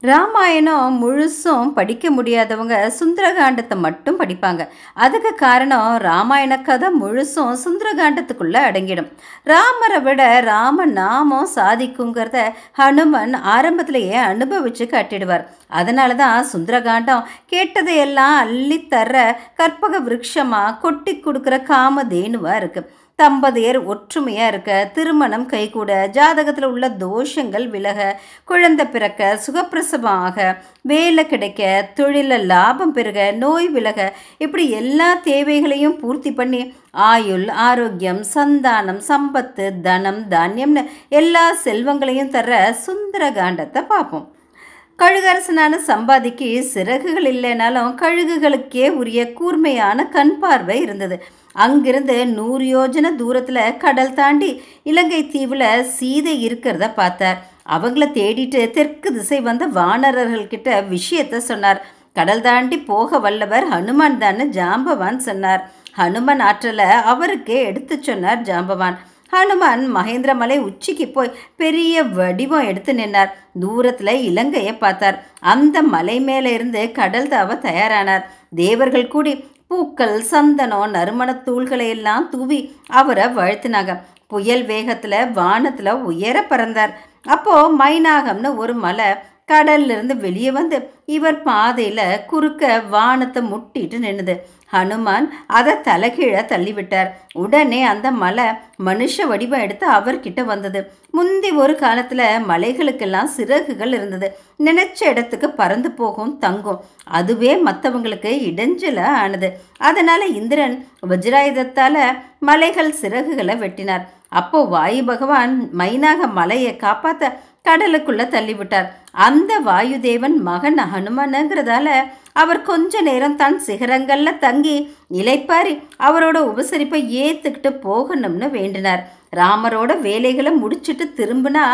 ராமாயணம் முழுசும் படிக்க முடியாதவங்க சுந்தரகாண்டத்தை மட்டும் படிப்பாங்க. அதுக்கு காரணம் ராமாயண கதை முழுசும் சுந்தரகாண்டத்துக்குள்ள அடங்கிடும். ராமரை விட ராம நாமம் சாதிக்குங்கிறத ஹனுமன் ஆரம்பத்திலேயே அனுபவிச்சு காட்டிடுவார். அதனால தான் சுந்தரகாண்டம் கேட்டதையெல்லாம் அள்ளித்தர கற்பக விருட்சமா கொட்டி கொடுக்குற காமதேனுவா இருக்கு. தம்பதியர் ஒற்றுமையாக இருக்க, திருமணம் கைகூட, ஜாதகத்தில் உள்ள தோஷங்கள் விலக, குழந்தை பிறக்க, சுகப்பிரசவம் ஆக, வேலை கிடைக்க, தொழிலில் லாபம் பெருக, நோய் விலக, இப்படி எல்லா தேவைகளையும் பூர்த்தி பண்ணி ஆயுள், ஆரோக்கியம், சந்தானம், சம்பத்து, தனம், தானியம்னு எல்லா செல்வங்களையும் தர சுந்தரகாண்டத்தை பார்ப்போம். கழுகரசனான சம்பாதிக்கு சிறகுகள் இல்லைனாலும் கழுகுகளுக்கே உரிய கூர்மையான கண் பார்வை இருந்தது. அங்கிருந்து 100 யோஜனை தூரத்தில் கடல் தாண்டி இலங்கை தீவில் சீதை இருக்கிறத பார்த்தார். அவங்கள தேடிட்டு தெற்கு திசை வந்த வானரர்கள்கிட்ட விஷயத்த சொன்னார். கடல் தாண்டி போக வல்லவர் ஹனுமான் தான்னு ஜாம்பவான் சொன்னார். ஹனுமன் ஆற்றலை அவருக்கே எடுத்து சொன்னார் ஜாம்பவான். ஹனுமான் மகேந்திரமலை உச்சிக்கு போய் பெரிய வடிவம் எடுத்து நின்னார். தூரத்தில் இலங்கையை பார்த்தார். அந்த மலை மேலே இருந்து கடல் தாவ தயாரானார். தேவர்கள் கூடி பூக்கள், சந்தனம், நறுமணத் தூள்களை எல்லாம் தூவி அவரை வாழ்த்தினாங்க. புயல் வேகத்தில் வானத்தில் உயர பறந்தார். அப்போ மைனாகம்னு ஒரு மலை கடல்லிருந்து வெளியே வந்து இவர் பாதையில் குறுக்க வானத்தை முட்டிட்டு நின்னுது. ஹனுமான் அதை தலைகீழ தள்ளிவிட்டார். உடனே அந்த மலை மனுஷ வடிவம் எடுத்து அவர்கிட்ட வந்தது. முந்தி ஒரு காலத்தில் மலைகளுக்கெல்லாம் சிறகுகள் இருந்தது. நினைச்ச இடத்துக்கு பறந்து போகும், தங்கும். அதுவே மற்றவங்களுக்கு இடைஞ்சல ஆனது. அதனால இந்திரன் வஜ்ராயுதத்தால மலைகள் சிறகுகளை வெட்டினார். அப்போ வாயு பகவான் மைனாக மலையை காப்பாற்ற கடலுக்குள்ள தள்ளிவிட்டார். அந்த வாயுதேவன் மகன் ஹனுமனுங்கிறதால அவர் கொஞ்ச நேரம் தான் சிகரங்கள்ல தங்கி இலைப்பாரி அவரோட உபசரிப்பை ஏத்துக்கிட்டு போகணும்னு வேண்டினார். ராமரோட வேலைகளை முடிச்சுட்டு திரும்பினா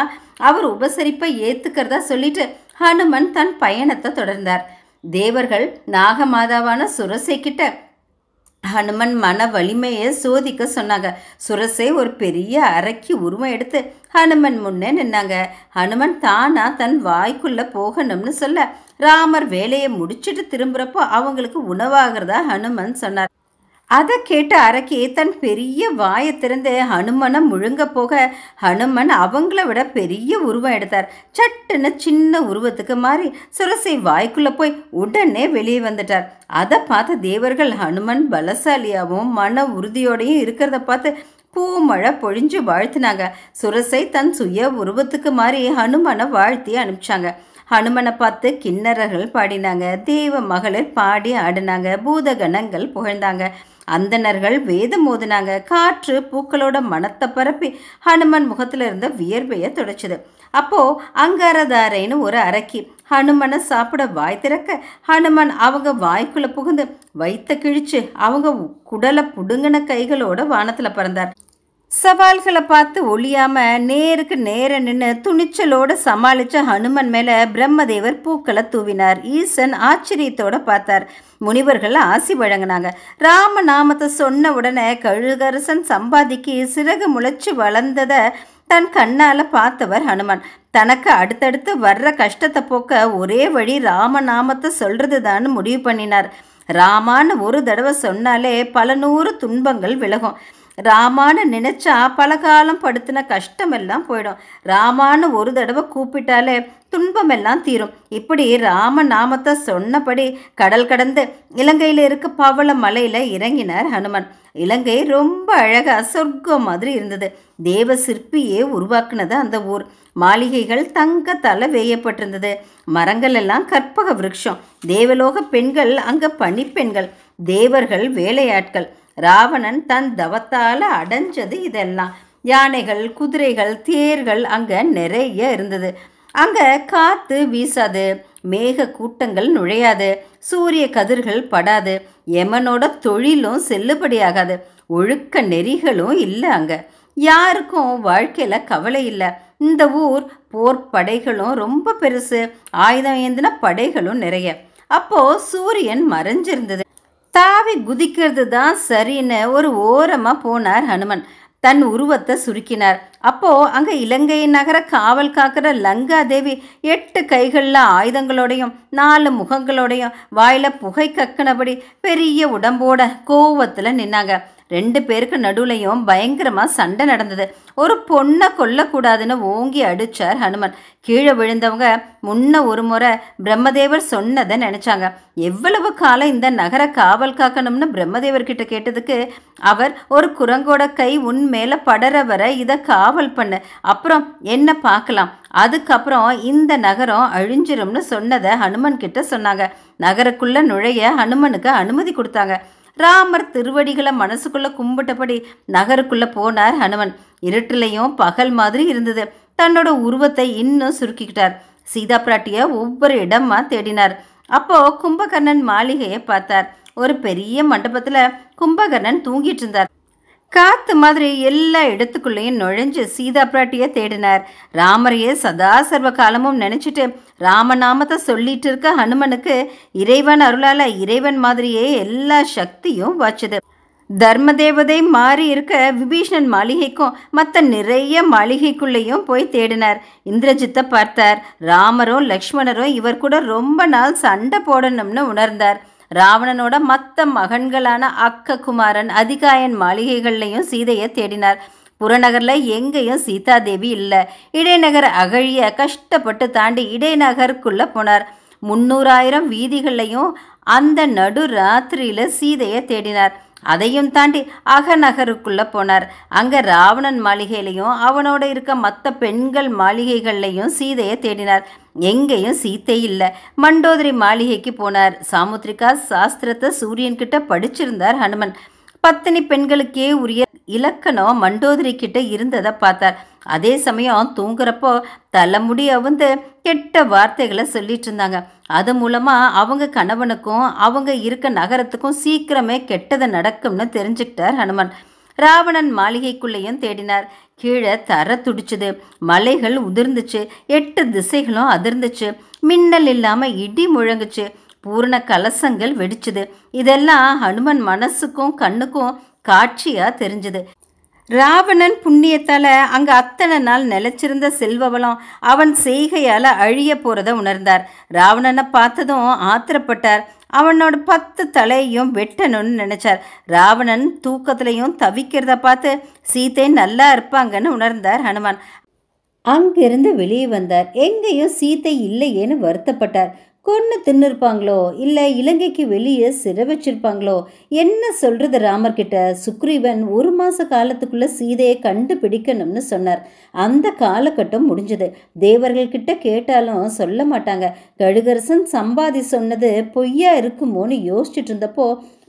அவர் உபசரிப்பை ஏத்துக்கிறதா சொல்லிட்டு ஹனுமன் தன் பயணத்தை தொடர்ந்தார். தேவர்கள் நாகமாதாவான சுரசை கிட்ட ஹனுமன் மன வலிமையை சோதிக்க சொன்னாங்க. சுரசை ஒரு பெரிய அரைக்கு உருவம் எடுத்து ஹனுமன் முன்னே நின்னாங்க. ஹனுமன் தானா தன் வாய்க்குள்ள போகணும்னு சொல்ல ராமர் வேலையை முடிச்சுட்டு திரும்புறப்போ அவங்களுக்கு உணவாகிறதா ஹனுமன் சொன்னார். அதை கேட்ட அரக்கி தன் பெரிய வாயை திறந்து ஹனுமனை முழுங்க போக ஹனுமன் அவங்கள விட பெரிய உருவம் எடுத்தார். சட்டுன்னு சின்ன உருவத்துக்கு மாறி சுரசை வாய்க்குள்ள போய் உடனே வெளியே வந்துட்டார். அதை பார்த்த தேவர்கள் ஹனுமன் பலசாலியாகவும் மன உறுதியோடையும் இருக்கிறத பார்த்து பூமழை பொழிஞ்சு வாழ்த்தினாங்க. சுரசை தன் சுய உருவத்துக்கு மாறி ஹனுமனை வாழ்த்தி அனுப்பிச்சாங்க. ஹனுமனை பார்த்து கிண்ணறர்கள் பாடினாங்க. தேவ மகளிர் பாடி ஆடினாங்க. பூதகணங்கள் புகழ்ந்தாங்க. அந்தணர்கள் வேதம் ஓதுனாங்க. காற்று பூக்களோட மனத்தை பரப்பி ஹனுமன் முகத்துல இருந்த வியர்வையை தொடச்சுது. அப்போ அங்காரதாரைன்னு ஒரு அரக்கி ஹனுமனை சாப்பிட வாய் திறக்க ஹனுமன் அவங்க வாய்க்குள்ள புகுந்து வைத்த கிழிச்சு அவங்க குடலை புடுங்கின கைகளோட வானத்துல பறந்தார். சவால்களை பார்த்து ஒளியாம நேருக்கு நேர நின்று துணிச்சலோட சமாளிச்ச ஹனுமன் மேல பிரம்மதேவர் பூக்களை தூவினார். ஈசன் ஆச்சரியத்தோட பார்த்தார். முனிவர்கள் ஆசி வழங்கினாங்க. ராம நாமத்தை சொன்ன உடனே கழுகரசன் சம்பாதிக்கு சிறகு முளைச்சு வளர்ந்ததை தன் கண்ணால பார்த்தவர் ஹனுமான். தனக்கு அடுத்தடுத்து வர்ற கஷ்டத்தை போக்க ஒரே வழி ராமநாமத்தை சொல்றதுதான்னு முடிவு பண்ணினார். ராமான்னு ஒரு தடவை சொன்னாலே பல 100 துன்பங்கள் விலகும். ராமான்னு நினைச்சா பல காலம் படுத்தின கஷ்டமெல்லாம் போயிடும். ராமான்னு ஒரு தடவை கூப்பிட்டாலே துன்பமெல்லாம் தீரும். இப்படி ராம நாமத்தை சொன்னபடி கடல் கடந்து இலங்கையில் இருக்க பவள மலையில் இறங்கினார் ஹனுமன். இலங்கை ரொம்ப அழகா சொர்க்கம் மாதிரி இருந்தது. தேவ சிற்பியே உருவாக்குனது அந்த ஊர். மாளிகைகள் தங்கத்தால வேயப்பட்டிருந்தது. மரங்கள் எல்லாம் கற்பக விருட்சம். தேவலோக பெண்கள் அங்க பணிப்பெண்கள், தேவர்கள் வேலையாட்கள். ராவணன் தன் தவத்தால அடைஞ்சது இதெல்லாம். யானைகள், குதிரைகள், தேர்கள் அங்க நிறைய இருந்தது. அங்க காத்து வீசாது, மேக கூட்டங்கள் நுழையாது, சூரிய கதிர்கள் படாது, யமனோட தொழிலும் செல்லுபடியாகாது, ஒழுக்க நெறிகளும் இல்லை. அங்க யாருக்கும் வாழ்க்கையில கவலை இல்லை. இந்த ஊர் போர் படைகளும் ரொம்ப பெருசு, ஆயுதம் ஏந்தின படைகளும் நிறைய. அப்போ சூரியன் மறைஞ்சிருந்தது. தாவி குதிக்கிறது தான் சரின்னு ஒரு ஓரமாக போனார் ஹனுமன். தன் உருவத்தை சுருக்கினார். அப்போ அங்க இலங்கை நகர காவல் காக்கிற லங்கா தேவி 8 கைகளில் ஆயுதங்களோடையும் 4 முகங்களோடையும் வாயில புகை கக்கினபடி பெரிய உடம்போட கோவத்துல நின்னாங்க. 2 பேருக்கு நடுவுலையும் பயங்கரமா சண்டை நடந்தது. ஒரு பொண்ணை கொல்லக்கூடாதுன்னு ஓங்கி அடிச்சார் ஹனுமன். கீழே விழுந்தவங்க முன்ன ஒரு முறை பிரம்மதேவர் சொன்னதை நினைச்சாங்க. எவ்வளவு காலம் இந்த நகர காவல் காக்கணும்னு பிரம்மதேவர்கிட்ட கேட்டதுக்கு அவர், ஒரு குரங்கோட கை உன் மேல படற வர இதை காவல் பண்ணு, அப்புறம் என்ன பார்க்கலாம், அதுக்கப்புறம் இந்த நகரம் அழிஞ்சிரும்னு சொன்னதை ஹனுமன் கிட்ட சொன்னாங்க. நகருக்குள்ள நுழைய ஹனுமனுக்கு அனுமதி கொடுத்தாங்க. ராமர் திருவடிகளை மனசுக்குள்ள கும்பிட்டபடி நகருக்குள்ள போனார் ஹனுமன். இருட்டிலையும் பகல் மாதிரி இருந்தது. தன்னோட உருவத்தை இன்னும் சுருக்கிக்கிட்டார். சீதா பிராட்டிய ஒவ்வொரு இடமா தேடினார். அப்போ கும்பகர்ணன் மாளிகையை பார்த்தார். ஒரு பெரிய மண்டபத்துல கும்பகர்ணன் தூங்கிட்டு இருந்தார். காத்து மாதிரி எல்லா இடத்துக்குள்ளேயும் நுழைஞ்சு சீதா பிராட்டியை தேடினார். ராமரையே சதா சர்வ காலமும் நினைச்சிட்டு ராமநாமத்தை சொல்லிட்டு இருக்க ஹனுமனுக்கு இறைவன் அருளால இறைவன் மாதிரியே எல்லா சக்தியும் வாச்சுது. தர்ம தேவதை மாறி இருக்க விபீஷணன் மாளிகைக்கும் மற்ற நிறைய மாளிகைக்குள்ளேயும் போய் தேடினார். இந்திரஜித்தை பார்த்தார். ராமரும் லக்ஷ்மணரும் இவர் கூட ரொம்ப நாள் சண்டை போடணும்னு உணர்ந்தார். ராவணனோட மற்ற மகன்களான அக்ககுமாரன் அதிகாயன் மாளிகைகள்லையும் சீதையை தேடினார். புறநகர்ல எங்கேயும் சீதாதேவி இல்லை. இடைநகர் அகழிய கஷ்டப்பட்டு தாண்டி இடைநகருக்குள்ள போனார். 300,000 வீதிகள்லையும் அந்த நடு ராத்திரியில சீதையை தேடினார். அதையும் தாண்டி அகநகருக்குள்ள போனார். அங்க ராவணன் மாளிகையிலையும் அவனோட இருக்க மற்ற பெண்கள் மாளிகைகள்லையும் சீதையை தேடினார். எங்கேயும் சீத்தை இல்லை. மண்டோதரி மாளிகைக்கு போனார். சாமுத்திரிகா சாஸ்திரத்தை சூரியன் கிட்ட படிச்சிருந்தார் ஹனுமன். பத்தினி பெண்களுக்கே உரிய இலக்கணம் மண்டோதரி கிட்ட இருந்ததை பார்த்தார். அதே சமயம் தூங்குறப்போ தலைமுடி அவுந்து கெட்ட வார்த்தைகளை சொல்லிட்டு இருந்தாங்க. அது மூலமா அவங்க கணவனுக்கும் அவங்க இருக்க நகரத்துக்கும் சீக்கிரமே கெட்டது நடக்கும்னு தெரிஞ்சுக்கிட்டார் ஹனுமன். ராவணன் மாளிகைக்குள்ளேயும் தேடினார். கீழே தர துடிச்சுது. மலைகள் உதிர்ந்துச்சு. 8 திசைகளும் அதிர்ந்துச்சு. மின்னல் இல்லாம இடி முழங்குச்சு. பூரண கலசங்கள் வெடிச்சுது. இதெல்லாம் ஹனுமன் மனசுக்கும் கண்ணுக்கும் காட்சியா தெரிஞ்சுது. ராவணன் புண்ணியத்தால அங்க அத்தனை நாள் நிலைச்சிருந்த செல்வவளம் அவன் செய்கையால அழிய போறத உணர்ந்தார். ராவணனை பார்த்ததும் ஆத்திரப்பட்டார். அவனோட 10 தலையையும் வெட்டணும்னு நினைச்சார். ராவணன் தூக்கத்திலையும் தவிக்கிறத பார்த்து சீதை நல்லா இருப்பாங்கன்னு உணர்ந்தார் ஹனுமான். அங்கிருந்து வெளியே வந்தார். எங்கேயும் சீதை இல்லையேன்னு வருத்தப்பட்டார். கொன்று தின்னுருப்பாங்களோ, இல்லை இலங்கைக்கு வெளியே சிறை வச்சிருப்பாங்களோ, என்ன சொல்றது ராமர்கிட்ட. சுக்ரீவன் 1 மாத காலத்துக்குள்ள சீதையை கண்டுபிடிக்கணும்னு சொன்னார். அந்த காலகட்டம் முடிஞ்சது. தேவர்கள்கிட்ட கேட்டாலும் சொல்ல மாட்டாங்க. கழுகரசன் சம்பாதி சொன்னது பொய்யா இருக்குமோன்னு யோசிச்சுட்டு இருந்தப்போ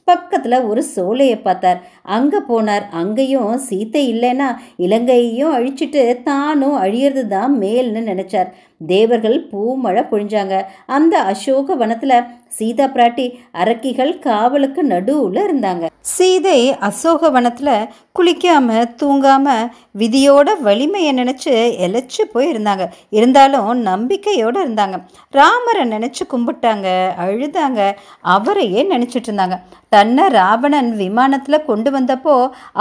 பக்கத்துல ஒரு சோலையை பார்த்தார். அங்க போனார். அங்கேயும் சீத்தை இல்லைன்னா இலங்கையையும் அழிச்சிட்டு தானும் அழியறது தான் மேல்னு நினைச்சார். தேவர்கள் பூமழை பொழிஞ்சாங்க. அந்த அசோக வனத்துல சீதா பிராட்டி அரக்கிகள் காவலுக்கு நடுவுல இருந்தாங்க. சீதை அசோக வனத்துல குளிக்காம தூங்காம விதியோட வலிமையை நினைச்சு எழைச்சு போய் இருந்தாங்க. இருந்தாலும் நம்பிக்கையோட இருந்தாங்க. ராமரை நினைச்சு கும்பிட்டாங்க, அழுதாங்க, அவரையே நினைச்சிட்டு இருந்தாங்க. தன்னை ராவணன் விமானத்துல கொண்டு வந்தப்போ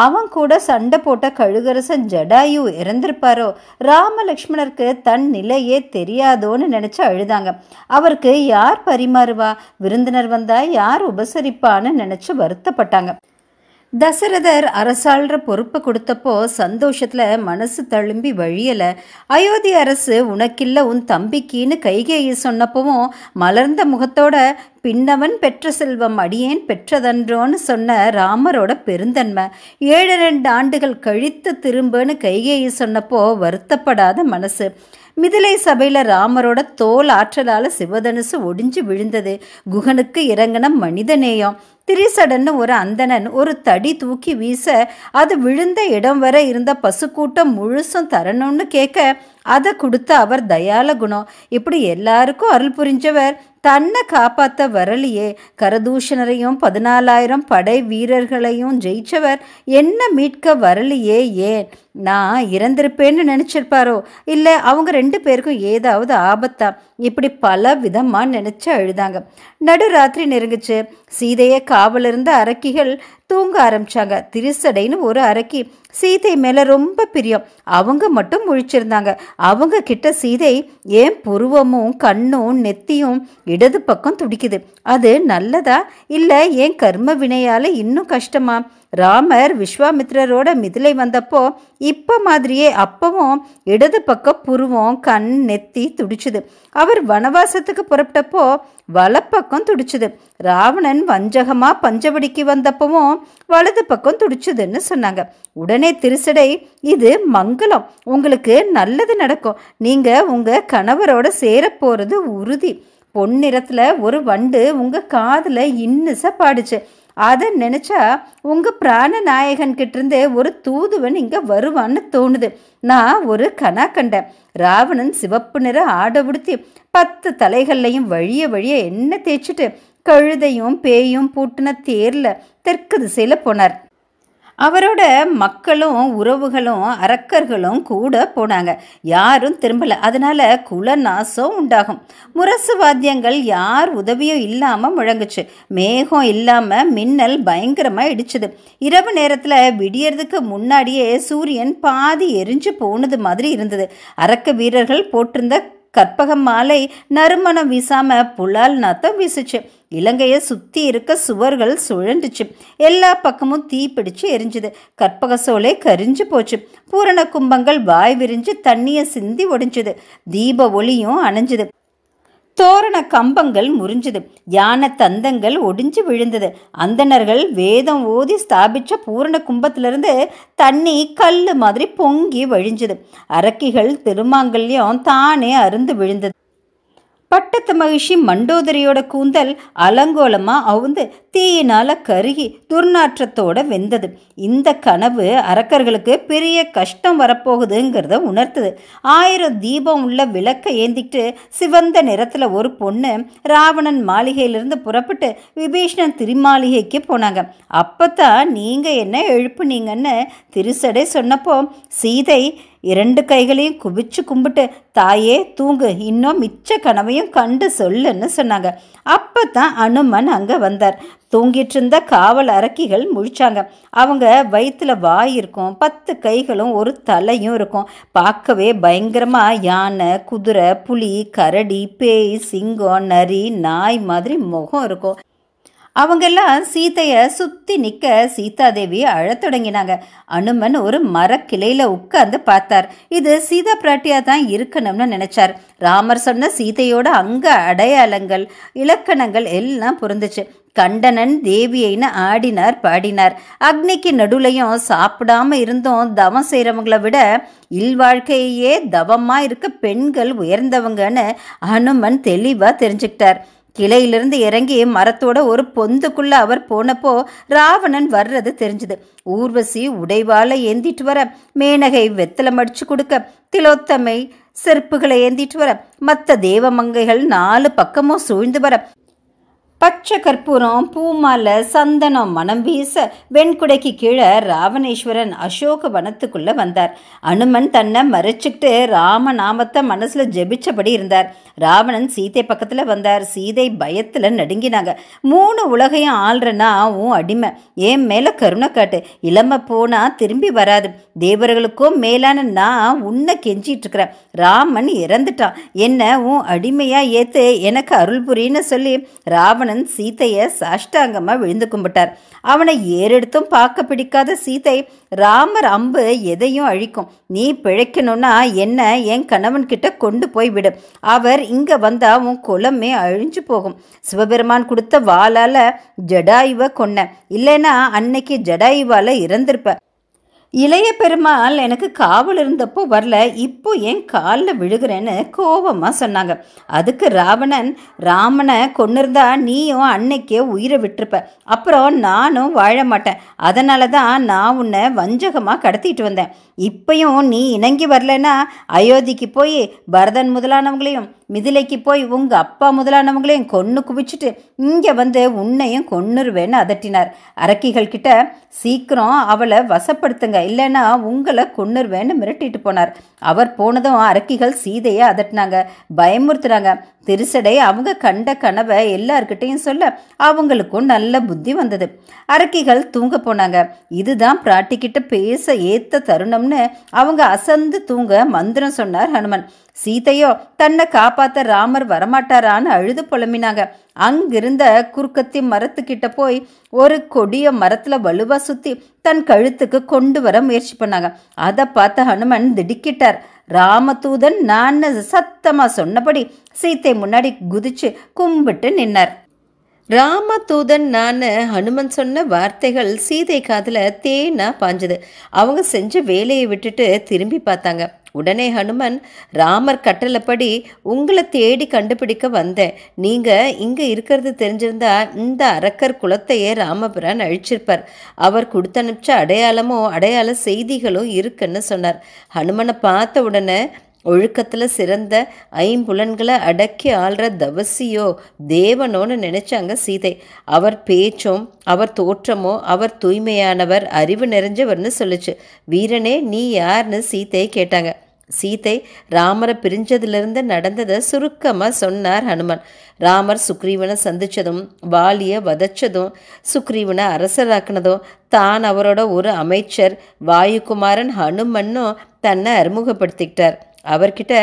அவன் கூட சண்டை போட்ட கழுகரசன் ஜடாயு இறந்திருப்பாரோ, ராம லக்ஷ்மணருக்கு தன் நிலையே தெரியாதோன்னு நினைச்சு அழுதாங்க. அவருக்கு யார் பரிமாறுவா, விருந்தினர் வந்தா யார் உபசரிப்பான்னு நினைச்சு வருத்தப்பட்டாங்க. தசரதர் அரசாள்ற பொறுப்பை கொடுத்தப்போ சந்தோஷத்துல மனசு தழும்பி வழியல. அயோத்தி அரசு உனக்கில்ல உன் தம்பிக்கின்னு கைகேயி சொன்னப்பவும் மலர்ந்த முகத்தோட பின்னவன் பெற்ற செல்வம் அடியேன் பெற்றதன்றோன்னு சொன்ன ராமரோட பெருந்தன்மை. 7-2 ஆண்டுகள் கழித்து திரும்பன்னு கைகேயி சொன்னப்போ வருத்தப்படாத மனசு. மிதிலை சபையில் ராமரோட தோல் ஆற்றலால் சிவதனுசு ஒடிஞ்சு விழுந்தது. குகனுக்கு இறங்கின மனிதநேயம். திரிசடன்னு ஒரு அந்தணன் ஒரு தடி தூக்கி வீச அது விழுந்த இடம் வரை இருந்த பசுக்கூட்டம் முழுசும் தரணும்னு கேட்க அதை கொடுத்த அவர் தயால குணம். இப்படி எல்லாருக்கும் அருள் புரிஞ்சவர் தன்னை காப்பாற்ற வரலையே. கரதூஷணரையும் 14,000 படை வீரர்களையும் ஜெயிச்சவர் என்ன மீட்க வரலையே. ஏன் நான் இறந்திருப்பேன்னு நினச்சிருப்பாரோ, இல்லை அவங்க 2 பேருக்கும் ஏதாவது ஆபத்தா? இப்படி பல விதமாக நினச்சி அழுதாங்க. நடுராத்திரி நெருங்குச்சு. சீதையை காவல் இருந்த அரக்கிகள் தூங்க ஆரம்பிச்சாங்க. திரிசடைன்னு ஒரு அரக்கி சீதை மேலே ரொம்ப பிரியம். அவங்க மட்டும் முழிச்சிருந்தாங்க. அவங்க கிட்ட சீதை ஏன் புருவமும் கண்ணும் நெத்தியும் இடது பக்கம் துடிக்குது, அது நல்லதா இல்லை ஏன் கர்ம வினையால் இன்னும் கஷ்டமா? ராமர் விஸ்வாமித்ரரோட மிதிலை வந்தப்போ இப்போ மாதிரியே அப்பவும் இடது பக்கம் புருவம் கண் நெத்தி துடிச்சுது. அவர் வனவாசத்துக்கு புறப்பட்டப்போ வலப்பக்கம் துடிச்சுது. ராவணன் வஞ்சகமா பஞ்சவடிக்கு வந்தப்பவும் வலது பக்கம் துடிச்சுதுன்னு சொன்னாங்க. உடனே திருசடை, இது மங்களம், உங்களுக்கு நல்லது நடக்கும், நீங்க உங்க கணவரோட சேர போறது உறுதி. பொன்னிறத்துல ஒரு வண்டு உங்க காதுல இன்னிச பாடுச்சு. அதை நினச்சா உங்கள் பிராண நாயகன்கிட்ட இருந்து ஒரு தூதுவன் இங்கே வருவான்னு தோணுது. நான் ஒரு கனா கண்டேன். ராவணன் சிவப்பு நிற ஆடை உடுத்தி 10 தலைகள்லையும் வழிய வழிய எண்ணெய் தேய்ச்சிட்டு கழுதையும் பேயும் பூட்டின தேரில் தெற்கு திசையில் போனார். அவரோட மக்களும் உறவுகளும் அரக்கர்களும் கூட போனாங்க. யாரும் திரும்பலை. அதனால குலநாசம் உண்டாகும். முரசு வாத்தியங்கள் யார் உதவியும் இல்லாமல் முழங்குச்சு. மேகம் இல்லாமல் மின்னல் பயங்கரமாக இடிச்சுது. இரவு நேரத்தில் விடியறதுக்கு முன்னாடியே சூரியன் பாதி எரிஞ்சு போனது மாதிரி இருந்தது. அரக்க வீரர்கள் போட்டிருந்த கற்பக மாலை நறுமணம் வீசாம புலால் நாத்தம் வீசுச்சு. இலங்கையை சுற்றி இருக்க சுவர்கள் சுழண்டுச்சு. எல்லா பக்கமும் தீ பிடிச்சு எரிஞ்சுது. கற்பக சோலை கரிஞ்சு போச்சு. பூரண கும்பங்கள் வாய் விரிஞ்சு தண்ணியை சிந்தி ஒடிஞ்சுது. தீப ஒளியும் அணைஞ்சுது. தோரண கம்பங்கள் முறிஞ்சுது. யானை தந்தங்கள் ஒடிஞ்சு விழுந்தது. அந்தணர்கள் வேதம் ஓதி ஸ்தாபிச்ச பூரண கும்பத்திலிருந்து தண்ணி கல் மாதிரி பொங்கி வழிஞ்சுது. அரக்கிகள் திருமாங்கல்யம் தானே அருந்து விழுந்தது. பட்டத்து மகிழ்ச்சி மண்டோதரியோட கூந்தல் அலங்கோலமாக அவுந்து தீயினால் கருகி துர்நாற்றத்தோடு வெந்தது. இந்த கனவு அரக்கர்களுக்கு பெரிய கஷ்டம் வரப்போகுதுங்கிறத உணர்த்துது. 1000 தீபம் உள்ள விளக்கை ஏந்திக்கிட்டு சிவந்த நிறத்தில் ஒரு பொண்ணு ராவணன் மாளிகையிலிருந்து புறப்பட்டு விபீஷணன் திருமாளிகைக்கு போனாங்க. அப்போ தான் நீங்கள் என்ன எழுப்புனீங்கன்னு திருசடை சொன்னப்போ சீதை 2 கைகளையும் குவிச்சு கும்பிட்டு, தாயே தூங்கு, இன்னும் மிச்ச கனவையும் கண்டு சொல்லுன்னு சொன்னாங்க. அப்போ தான் அனுமன் அங்கே வந்தார். தூங்கிட்டு இருந்த காவல் அரக்கிகள் முழிச்சாங்க. அவங்க வயிற்றுல வாய் இருக்கும், 10 கைகளும் ஒரு தலையும் இருக்கும். பார்க்கவே பயங்கரமாக யானை, குதிரை, புலி, கரடி, பேய், சிங்கம், நரி, நாய் மாதிரி முகம் இருக்கும். அவங்கெல்லாம் சீதையை சுற்றி நிற்க சீதாதேவி அழத் தொடங்கினாங்க. அனுமன் ஒரு மரக்கிளையில் உட்கார்ந்து பார்த்தார். இது சீதா பிராட்டியாக தான் இருக்கணும்னு நினச்சார். ராமர் சொன்ன சீதையோட அங்க அடையாளங்கள் இலக்கணங்கள் எல்லாம் பொருந்துச்சு. கண்டனன் தேவியைன்னு ஆடினார் பாடினார். அக்னிக்கு நடுலையும் சாப்பிடாம இருந்தும் தவம் செய்கிறவங்களை விட இல்வாழ்க்கையே தவமாக இருக்க பெண்கள் உயர்ந்தவங்கன்னு அனுமன் தெளிவாக தெரிஞ்சுக்கிட்டார். கிளையிலிருந்து இறங்கி மரத்தோட ஒரு பொந்துக்குள்ள அவர் போனப்போ ராவணன் வர்றது தெரிஞ்சுது. ஊர்வசி உடைவாளை ஏந்திட்டு வர, மேனகை வெத்தலை மடிச்சு கொடுக்க, திலோத்தமை செருப்புகளை ஏந்திட்டு வர, மற்ற தேவமங்கைகள் 4 பக்கமும் சூழ்ந்து வர, பச்சை கற்பூரம் பூமாலை சந்தனம் மனம் வீச வெண்குடைக்கு கீழே ராவணேஸ்வரன் அசோக வனத்துக்குள்ள வந்தார். அனுமன் தன்னை மறைச்சிக்கிட்டு ராமநாமத்தை மனசுல ஜெபிச்சபடி இருந்தார். ராவணன் சீதை பக்கத்துல வந்தார். சீதை பயத்துல நடுங்கினாங்க. 3 உலகையும் ஆள்றனா உன் அடிமை, என் மேல கருணை காட்டு, இளமை போனா திரும்பி வராது, தேவர்களுக்கும் மேலான நான் உன்னை கெஞ்சிட்டு இருக்கிறேன். ராமன் இறந்துட்டான், என்ன உன் அடிமையா ஏத்து எனக்கு அருள் புரின்னு சொல்லி ராவணன் சீதையை சாஷ்டாங்கமா விழுந்து கும்பிட்டார். அவனை ஏறெடுத்தும் பார்க்க பிடிக்காத சீதை, ராமர் அம்பு எதையும் அழிக்கும், நீ பிழைக்கணும்னா என்ன என் கணவன் கிட்ட கொண்டு போய் விடு, அவர் இங்க வந்தா உன் குலமே அழிஞ்சு போகும். சிவபெருமான் கொடுத்த வாளால ஜடாயுவை கொன்ன, இல்லைன்னா அன்னைக்கு ஜடாயுவால இறந்திருப்ப. இளைய பெருமாள் எனக்கு காவல் இருந்தப்போ வரல, இப்போ என் காலில் விழுகிறேன்னு கோபமாக சொன்னாங்க. அதுக்கு ராவணன், ராமனை கொன்னிருந்தா நீயும் அன்னைக்கே உயிரை விட்டுருப்ப, அப்புறம் நானும் வாழ மாட்டேன், அதனால தான் நான் உன்னை வஞ்சகமாக கடத்திட்டு வந்தேன். இப்பையும் நீ இணங்கி வரலன்னா அயோத்திக்கு போய் பரதன் முதலானவங்களையும் மிதிலைக்கு போய் உங்கள் அப்பா முதலானவங்களையும் கொன்று குவிச்சிட்டு இங்கே வந்து உன்னையும் கொன்னுருவேன்னு அதட்டினார். அரக்கிகள் கிட்ட சீக்கிரம் அவளை வசப்படுத்துங்க, இல்லைன்னா உங்களை கொன்னுருவேன்னு மிரட்டிட்டு போனார். அவர் போனதும் அரக்கிகள் சீதையை அதட்டினாங்க, பயமுறுத்துறாங்க. திருசடை அவங்க கண்ட கனவை எல்லார்கிட்டையும் சொல்ல அவங்களுக்கும் நல்ல புத்தி வந்தது. அரக்கிகள் தூங்க போனாங்க. இதுதான் பிராட்டிக்கிட்ட பேச ஏத்த தருணம்னு அவங்க அசந்து தூங்க மந்திரம் சொன்னார் ஹனுமன். சீதையோ தன்னை காப்பாத்த ராமர் வரமாட்டாரான்னு அழுது புலம்பினாங்க. அங்கிருந்த குறுக்கத்தி மரத்துக்கிட்ட போய் ஒரு கொடிய மரத்துல வலுவா சுத்தி தன் கழுத்துக்கு கொண்டு வர முயற்சி பண்ணாங்க. அதை பார்த்த ஹனுமன் திடுக்கிட்டார். ராமதூதன் நான் சத்தமா சொன்னபடி சீத்தை முன்னாடி குதிச்சு கும்பிட்டு நின்னார். ராமதூதன் நான் ஹனுமன் சொன்ன வார்த்தைகள் சீதை காதில் தேனா பாஞ்சது. அவங்க செஞ்ச வேலையை விட்டுட்டு திரும்பி பார்த்தாங்க. உடனே ஹனுமன், ராமர் கட்டளைப்படி உங்களை தேடி கண்டுபிடிக்க வந்தேன். நீங்கள் இங்கே இருக்கிறது தெரிஞ்சிருந்தா இந்த அரக்கர் குலத்தையே ராமபிரான் அழிச்சிருப்பார். அவர் கொடுத்து அனுப்பிச்ச அடையாள செய்திகளும் இருக்குன்னு சொன்னார். ஹனுமனை பார்த்த உடனே ஒழுக்கத்தில் சிறந்த ஐம்புலன்களை அடக்கி ஆள்ற தவசியோ தேவனோன்னு நினைச்சாங்க சீதை. அவர் பேச்சும் அவர் தோற்றமோ அவர் தூய்மையானவர், அறிவு நிறைஞ்சவர்னு சொல்லுச்சு. வீரனே நீ யாருன்னு சீதை கேட்டாங்க. சீதை ராமரை பிரிஞ்சதிலிருந்து நடந்ததை சுருக்கமாக சொன்னார் ஹனுமன். ராமர் சுக்ரீவனை சந்திச்சதும் வாலியை வதச்சதும் சுக்ரீவனை அரசராக்குனதும் தான் அவரோட ஒரு அமைச்சர் வாயுகுமாரன் ஹனுமன்னும் தன்னை அறிமுகப்படுத்திக்கிட்டார். அவர்கிட்ட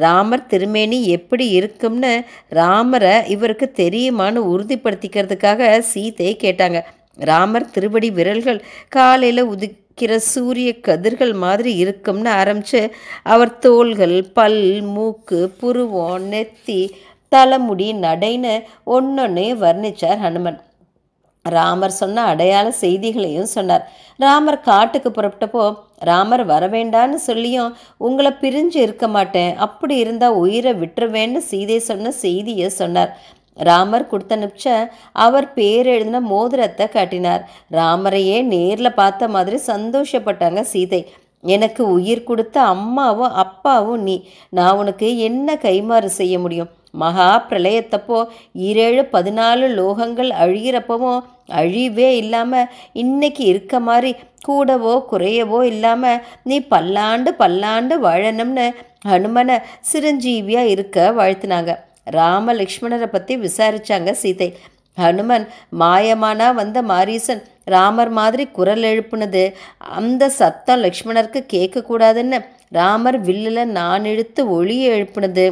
ராமர் திருமேனி எப்படி இருக்கும்னு ராமரை இவருக்கு தெரியுமான்னு உறுதிப்படுத்திக்கிறதுக்காக சீதை கேட்டாங்க. ராமர் திருவடி விரல்கள் காலையில் உதிக்கிற சூரிய கதிர்கள் மாதிரி இருக்கும்னு ஆரம்பித்து அவர் தோள்கள், பல், மூக்கு, புருவம், நெத்தி, தலைமுடி, நடைன்னு ஒன்னொன்னே வர்ணித்தார் ஹனுமன். ராமர் சொன்ன அடையாள செய்திகளையும் சொன்னார். ராமர் காட்டுக்கு புறப்பட்டப்போ ராமர் வரவேண்டான்னு சொல்லியும் உங்களை பிரிஞ்சு இருக்க மாட்டேன், அப்படி இருந்தால் உயிரை விட்டுருவேன்னு சீதை சொன்ன செய்தியை சொன்னார். ராமர் கொடுத்தனுப்பிச்ச அவர் பேர் எழுதின மோதிரத்தை காட்டினார். ராமரையே நேரில் பார்த்த மாதிரி சந்தோஷப்பட்டாங்க சீதை. எனக்கு உயிர் கொடுத்த அம்மாவும் அப்பாவும் நீ, நான் உனக்கு என்ன கைமாறு செய்ய முடியும்? மகா பிரளயத்தப்போ 14 லோகங்கள் அழிகிறப்பவும் அழிவே இல்லாமல் இன்னைக்கு இருக்க மாதிரி கூடவோ குறையவோ இல்லாமல் நீ பல்லாண்டு வாழணும்னு ஹனுமனை சிரஞ்சீவியாக இருக்க வாழ்த்தினாங்க. ராம லக்ஷ்மணரை பற்றி விசாரித்தாங்க சீதை. ஹனுமன் மாயமானா வந்த மாரீசன் ராமர் மாதிரி குரல் எழுப்புனது, அந்த சத்தம் லக்ஷ்மணருக்கு கேட்கக்கூடாதுன்னு ராமர் வில்லில் நான் இழுத்து ஒளியை எழுப்புனது,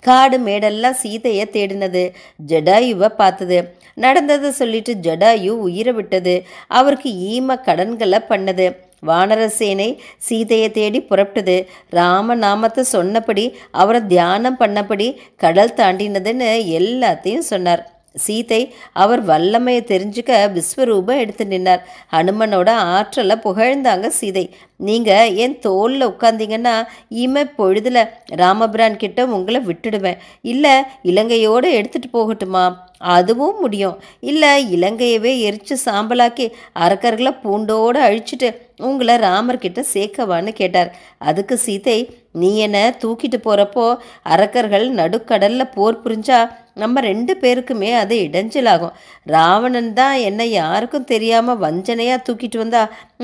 காடு மேடெல்லாம் சீதையை தேடினது, ஜடாயுவை பார்த்தது, நடந்ததை சொல்லிட்டு ஜடாயு உயிரை விட்டது, அவருக்கு ஈம கடன்களை பண்ணது, வானரசேனை சீதையை தேடி புறப்பட்டது, ராம நாமத்தை சொன்னபடி அவரை தியானம் பண்ணபடி கடல் தாண்டினதுன்னு எல்லாத்தையும் சொன்னார். சீதை அவர் வல்லமையை தெரிஞ்சுக்க விஸ்வரூபம் எடுத்து நின்னார். ஹனுமனோட ஆற்றலை புகழ்ந்தாங்க சீதை. நீங்கள் என் தோளில் உட்காந்தீங்கன்னா இமை பொழுதில் ராமபிரான் கிட்ட உங்களை விட்டுடுவேன். இல்லை இலங்கையோடு எடுத்துகிட்டு போகட்டுமா? அதுவும் முடியும். இல்லை இலங்கையவே எரித்து சாம்பலாக்கி அரக்கர்களை பூண்டோடு அழிச்சிட்டு உங்களை ராமர்கிட்ட சேர்க்கவான்னு கேட்டார். அதுக்கு சீதை, நீ என்னை தூக்கிட்டு போகிறப்போ அரக்கர்கள் நடுக்கடலில் போர் புரிஞ்சா நம்ம 2 பேருக்குமே அது இடைஞ்சலாகும். ராவணன் தான் என்னை யாருக்கும் தெரியாமல் வஞ்சனையாக தூக்கிட்டு வந்தா